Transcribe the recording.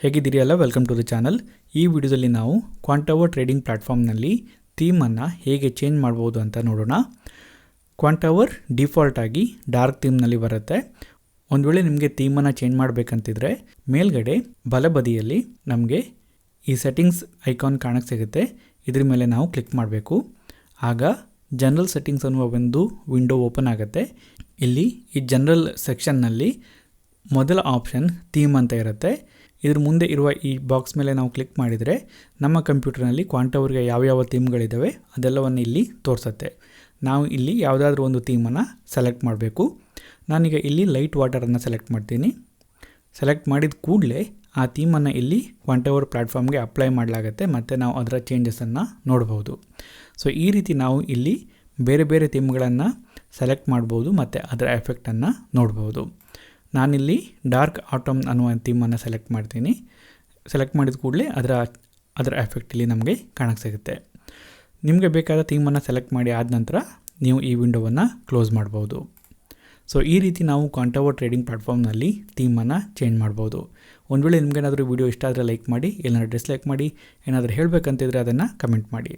ಹೇಗಿದ್ದೀರಿ ಅಲ್ಲ, welcome to the channel. ಈ ವಿಡಿಯೋದಲ್ಲಿ ನಾವು ಕ್ವಾಂಟವರ್ ಟ್ರೇಡಿಂಗ್ ಪ್ಲಾಟ್ಫಾರ್ಮ್ನಲ್ಲಿ ಥೀಮನ್ನು ಹೇಗೆ ಚೇಂಜ್ ಮಾಡ್ಬೋದು ಅಂತ ನೋಡೋಣ. ಕ್ವಾಂಟವರ್ ಡಿಫಾಲ್ಟ್ ಆಗಿ ಡಾರ್ಕ್ ಥೀಮ್ನಲ್ಲಿ ಬರುತ್ತೆ. ಒಂದು ವೇಳೆ ನಿಮಗೆ ಥೀಮನ್ನು ಚೇಂಜ್ ಮಾಡಬೇಕಂತಿದ್ರೆ ಮೇಲ್ಗಡೆ ಬಲಬದಿಯಲ್ಲಿ ನಮಗೆ ಈ ಸೆಟ್ಟಿಂಗ್ಸ್ ಐಕಾನ್ ಕಾಣಕ್ಕೆ ಸಿಗುತ್ತೆ. ಇದ್ರ ಮೇಲೆ ನಾವು ಕ್ಲಿಕ್ ಮಾಡಬೇಕು. ಆಗ ಜನರಲ್ ಸೆಟ್ಟಿಂಗ್ಸ್ ಅನ್ನುವ ಒಂದು ವಿಂಡೋ ಓಪನ್ ಆಗುತ್ತೆ. ಇಲ್ಲಿ ಈ ಜನರಲ್ ಸೆಕ್ಷನ್ನಲ್ಲಿ ಮೊದಲ ಆಪ್ಷನ್ ಥೀಮ್ ಅಂತ ಇರುತ್ತೆ. ಇದ್ರ ಮುಂದೆ ಇರುವ ಈ ಬಾಕ್ಸ್ ಮೇಲೆ ನಾವು ಕ್ಲಿಕ್ ಮಾಡಿದರೆ ನಮ್ಮ ಕಂಪ್ಯೂಟರ್ನಲ್ಲಿ ಕ್ವಾಂಟವರ್ಗೆ ಯಾವ್ಯಾವ ಥೀಮ್ಗಳಿದ್ದಾವೆ ಅದೆಲ್ಲವನ್ನು ಇಲ್ಲಿ ತೋರಿಸುತ್ತೆ. ನಾವು ಇಲ್ಲಿ ಯಾವುದಾದ್ರೂ ಒಂದು ಥೀಮನ್ನು ಸೆಲೆಕ್ಟ್ ಮಾಡಬೇಕು. ನಾನೀಗ ಇಲ್ಲಿ ಲೈಟ್ ವಾಟರನ್ನು ಸೆಲೆಕ್ಟ್ ಮಾಡ್ತೀನಿ. ಸೆಲೆಕ್ಟ್ ಮಾಡಿದ ಕೂಡಲೇ ಆ ಥೀಮನ್ನು ಇಲ್ಲಿ ಕ್ವಾಂಟವರ್ ಪ್ಲ್ಯಾಟ್ಫಾರ್ಮ್ಗೆ ಅಪ್ಲೈ ಮಾಡಲಾಗುತ್ತೆ ಮತ್ತು ನಾವು ಅದರ ಚೇಂಜಸನ್ನು ನೋಡ್ಬೋದು. ಸೊ ಈ ರೀತಿ ನಾವು ಇಲ್ಲಿ ಬೇರೆ ಬೇರೆ ಥೀಮ್ಗಳನ್ನು ಸೆಲೆಕ್ಟ್ ಮಾಡ್ಬೋದು ಮತ್ತು ಅದರ ಎಫೆಕ್ಟನ್ನು ನೋಡ್ಬೋದು. ನಾನಿಲ್ಲಿ ಡಾರ್ಕ್ ಆಟಮ್ ಅನ್ನುವ ಥೀಮನ್ನು ಸೆಲೆಕ್ಟ್ ಮಾಡ್ತೀನಿ. ಸೆಲೆಕ್ಟ್ ಮಾಡಿದ ಕೂಡಲೇ ಅದರ ಎಫೆಕ್ಟ್ ಇಲ್ಲಿ ನಮಗೆ ಕಾಣಕ್ಕೆ ಸಿಗುತ್ತೆ. ನಿಮಗೆ ಬೇಕಾದ ಥೀಮನ್ನು ಸೆಲೆಕ್ಟ್ ಮಾಡಿ ಆದ ನಂತರ ನೀವು ಈ ವಿಂಡೋವನ್ನು ಕ್ಲೋಸ್ ಮಾಡ್ಬೋದು. ಸೊ ಈ ರೀತಿ ನಾವು ಕ್ವಾಂಟವರ್ ಟ್ರೇಡಿಂಗ್ ಪ್ಲಾಟ್ಫಾರ್ಮ್ನಲ್ಲಿ ಥೀಮನ್ನು ಚೇಂಜ್ ಮಾಡ್ಬೋದು. ಒಂದು ವೇಳೆ ನಿಮಗೇನಾದರೂ ವಿಡಿಯೋ ಇಷ್ಟ ಆದರೆ ಲೈಕ್ ಮಾಡಿ, ಏನಾದರೂ ಡಿಸ್ಲೈಕ್ ಮಾಡಿ, ಏನಾದರೂ ಹೇಳಬೇಕಂತಿದ್ರೆ ಅದನ್ನು ಕಮೆಂಟ್ ಮಾಡಿ.